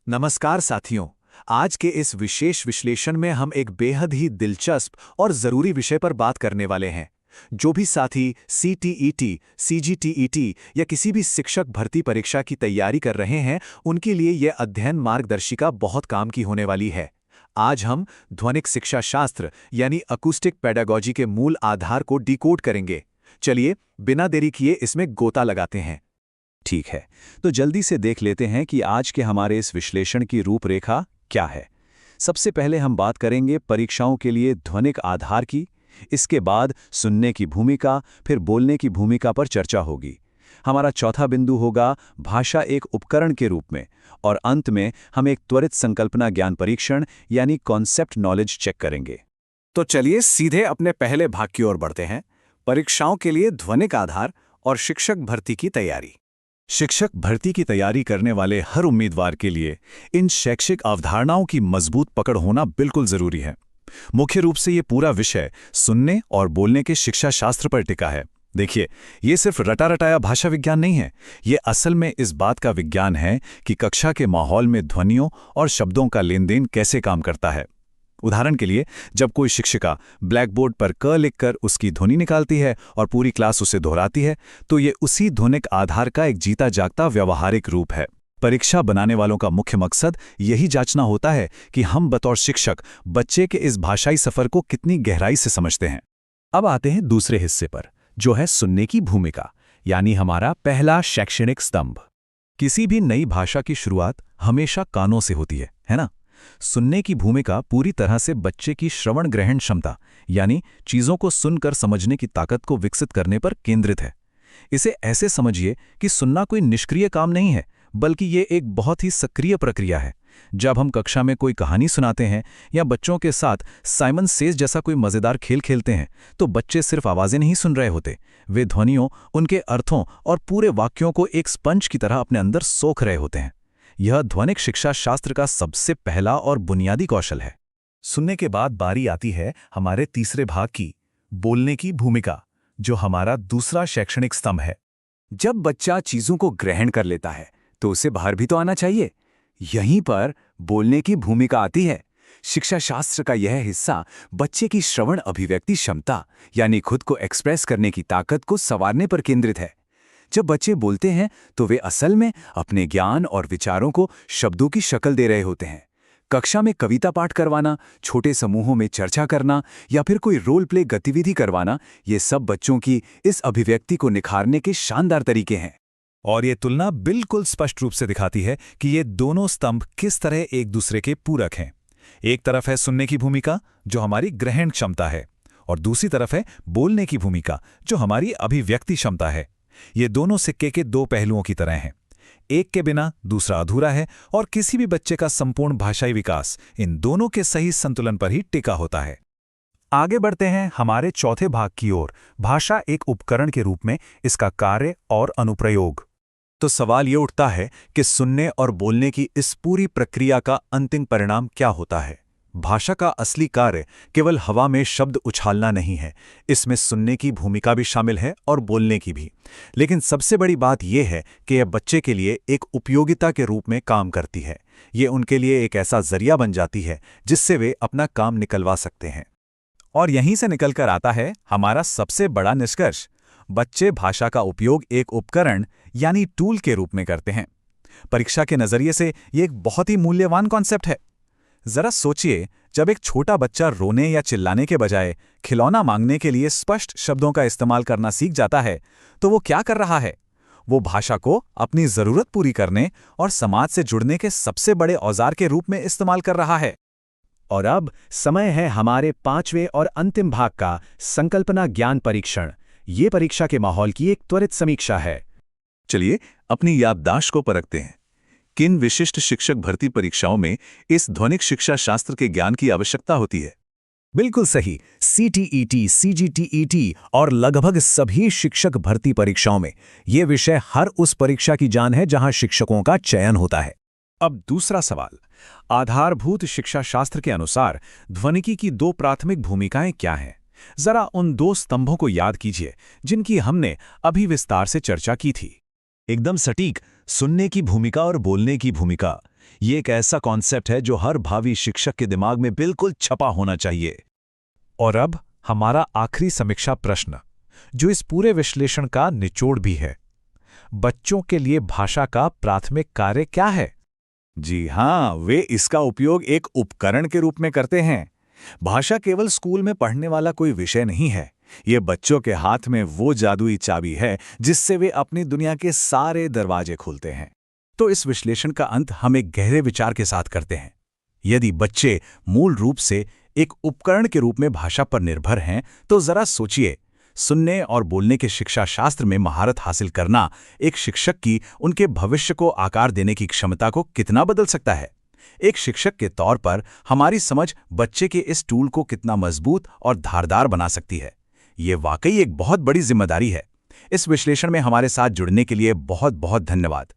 नमस्कार साथियों। आज के इस विशेष विश्लेषण में हम एक बेहद ही दिलचस्प और ज़रूरी विषय पर बात करने वाले हैं। जो भी साथी सीटीईटी, सीजीटीईटी या किसी भी शिक्षक भर्ती परीक्षा की तैयारी कर रहे हैं, उनके लिए यह अध्ययन मार्गदर्शिका बहुत काम की होने वाली है। आज हम ध्वनिक शिक्षा शास्त्र यानी अकूस्टिक पेडागोजी के मूल आधार को डिकोड करेंगे। चलिए बिना देरी किए इसमें गोता लगाते हैं। ठीक है, तो जल्दी से देख लेते हैं कि आज के हमारे इस विश्लेषण की रूपरेखा क्या है। सबसे पहले हम बात करेंगे परीक्षाओं के लिए ध्वनिक आधार की, इसके बाद सुनने की भूमिका, फिर बोलने की भूमिका पर चर्चा होगी। हमारा चौथा बिंदु होगा भाषा एक उपकरण के रूप में, और अंत में हम एक त्वरित संकल्पना ज्ञान परीक्षण यानी कॉन्सेप्ट नॉलेज चेक करेंगे। तो चलिए सीधे अपने पहले भाग की ओर बढ़ते हैं, परीक्षाओं के लिए ध्वनिक आधार और शिक्षक भर्ती की तैयारी। शिक्षक भर्ती की तैयारी करने वाले हर उम्मीदवार के लिए इन शैक्षिक अवधारणाओं की मजबूत पकड़ होना बिल्कुल जरूरी है। मुख्य रूप से ये पूरा विषय सुनने और बोलने के शिक्षा शास्त्र पर टिका है। देखिए, ये सिर्फ रटा रटाया भाषा विज्ञान नहीं है, ये असल में इस बात का विज्ञान है कि कक्षा के माहौल में ध्वनियों और शब्दों का लेनदेन कैसे काम करता है। उदाहरण के लिए, जब कोई शिक्षिका ब्लैक बोर्ड पर क लिखकर उसकी ध्वनि निकालती है और पूरी क्लास उसे दोहराती है, तो ये उसी ध्वनिक आधार का एक जीता जागता व्यावहारिक रूप है। परीक्षा बनाने वालों का मुख्य मकसद यही जांचना होता है कि हम बतौर शिक्षक बच्चे के इस भाषाई सफर को कितनी गहराई से समझते हैं। अब आते हैं दूसरे हिस्से पर, जो है सुनने की भूमिका, यानी हमारा पहला शैक्षणिक स्तंभ। किसी भी नई भाषा की शुरुआत हमेशा कानों से होती है ना? सुनने की भूमिका पूरी तरह से बच्चे की श्रवण ग्रहण क्षमता यानी चीजों को सुनकर समझने की ताकत को विकसित करने पर केंद्रित है। इसे ऐसे समझिए कि सुनना कोई निष्क्रिय काम नहीं है, बल्कि ये एक बहुत ही सक्रिय प्रक्रिया है। जब हम कक्षा में कोई कहानी सुनाते हैं या बच्चों के साथ साइमन सेज जैसा कोई मजेदार खेल खेलते हैं, तो बच्चे सिर्फ आवाजें नहीं सुन रहे होते, वे ध्वनियों, उनके अर्थों और पूरे वाक्यों को एक स्पंज की तरह अपने अंदर सोख रहे होते हैं। यह ध्वनिक शिक्षा शास्त्र का सबसे पहला और बुनियादी कौशल है। सुनने के बाद बारी आती है हमारे तीसरे भाग की, बोलने की भूमिका, जो हमारा दूसरा शैक्षणिक स्तंभ है। जब बच्चा चीजों को ग्रहण कर लेता है तो उसे बाहर भी तो आना चाहिए। यहीं पर बोलने की भूमिका आती है। शिक्षा शास्त्र का यह हिस्सा बच्चे की श्रवण अभिव्यक्ति क्षमता यानी खुद को एक्सप्रेस करने की ताकत को संवारने पर केंद्रित है। जब बच्चे बोलते हैं तो वे असल में अपने ज्ञान और विचारों को शब्दों की शक्ल दे रहे होते हैं। कक्षा में कविता पाठ करवाना, छोटे समूहों में चर्चा करना या फिर कोई रोल प्ले गतिविधि करवाना, ये सब बच्चों की इस अभिव्यक्ति को निखारने के शानदार तरीके हैं। और ये तुलना बिल्कुल स्पष्ट रूप से दिखाती है कि ये दोनों स्तंभ किस तरह एक दूसरे के पूरक हैं। एक तरफ है सुनने की भूमिका, जो हमारी ग्रहण क्षमता है, और दूसरी तरफ है बोलने की भूमिका, जो हमारी अभिव्यक्ति क्षमता है। ये दोनों सिक्के के दो पहलुओं की तरह हैं। एक के बिना दूसरा अधूरा है, और किसी भी बच्चे का संपूर्ण भाषाई विकास इन दोनों के सही संतुलन पर ही टिका होता है। आगे बढ़ते हैं हमारे चौथे भाग की ओर, भाषा एक उपकरण के रूप में, इसका कार्य और अनुप्रयोग। तो सवाल ये उठता है कि सुनने और बोलने की इस पूरी प्रक्रिया का अंतिम परिणाम क्या होता है। भाषा का असली कार्य केवल हवा में शब्द उछालना नहीं है, इसमें सुनने की भूमिका भी शामिल है और बोलने की भी। लेकिन सबसे बड़ी बात यह है कि यह बच्चे के लिए एक उपयोगिता के रूप में काम करती है। ये उनके लिए एक ऐसा जरिया बन जाती है जिससे वे अपना काम निकलवा सकते हैं। और यहीं से निकलकर आता है हमारा सबसे बड़ा निष्कर्ष, बच्चे भाषा का उपयोग एक उपकरण यानी टूल के रूप में करते हैं। परीक्षा के नजरिए से ये एक बहुत ही मूल्यवान कॉन्सेप्ट है। जरा सोचिए, जब एक छोटा बच्चा रोने या चिल्लाने के बजाय खिलौना मांगने के लिए स्पष्ट शब्दों का इस्तेमाल करना सीख जाता है, तो वो क्या कर रहा है? वो भाषा को अपनी जरूरत पूरी करने और समाज से जुड़ने के सबसे बड़े औजार के रूप में इस्तेमाल कर रहा है। और अब समय है हमारे पांचवें और अंतिम भाग का, संकल्पना ज्ञान परीक्षण। ये परीक्षा के माहौल की एक त्वरित समीक्षा है। चलिए अपनी याददाश्त को परखते हैं। किन विशिष्ट शिक्षक भर्ती परीक्षाओं में इस ध्वनिक शिक्षा शास्त्र के ज्ञान की आवश्यकता होती है? बिल्कुल सही, सीटीईटी, सीजीटीईटी और लगभग सभी शिक्षक भर्ती परीक्षाओं में ये विषय हर उस परीक्षा की जान है जहां शिक्षकों का चयन होता है। अब दूसरा सवाल, आधारभूत शिक्षा शास्त्र के अनुसार ध्वनिकी की दो प्राथमिक भूमिकाएं क्या हैं? जरा उन दो स्तंभों को याद कीजिए जिनकी हमने अभी विस्तार से चर्चा की थी। एकदम सटीक, सुनने की भूमिका और बोलने की भूमिका। ये एक ऐसा कॉन्सेप्ट है जो हर भावी शिक्षक के दिमाग में बिल्कुल छपा होना चाहिए। और अब हमारा आखिरी समीक्षा प्रश्न, जो इस पूरे विश्लेषण का निचोड़ भी है। बच्चों के लिए भाषा का प्राथमिक कार्य क्या है? जी हाँ, वे इसका उपयोग एक उपकरण के रूप में करते हैं। भाषा केवल स्कूल में पढ़ने वाला कोई विषय नहीं है। ये बच्चों के हाथ में वो जादुई चाबी है जिससे वे अपनी दुनिया के सारे दरवाजे खोलते हैं। तो इस विश्लेषण का अंत हम एक गहरे विचार के साथ करते हैं। यदि बच्चे मूल रूप से एक उपकरण के रूप में भाषा पर निर्भर हैं, तो जरा सोचिए, सुनने और बोलने के शिक्षा शास्त्र में महारत हासिल करना एक शिक्षक की उनके भविष्य को आकार देने की क्षमता को कितना बदल सकता है। एक शिक्षक के तौर पर हमारी समझ बच्चे के इस टूल को कितना मजबूत और धारदार बना सकती है, ये वाकई एक बहुत बड़ी जिम्मेदारी है। इस विश्लेषण में हमारे साथ जुड़ने के लिए बहुत बहुत धन्यवाद।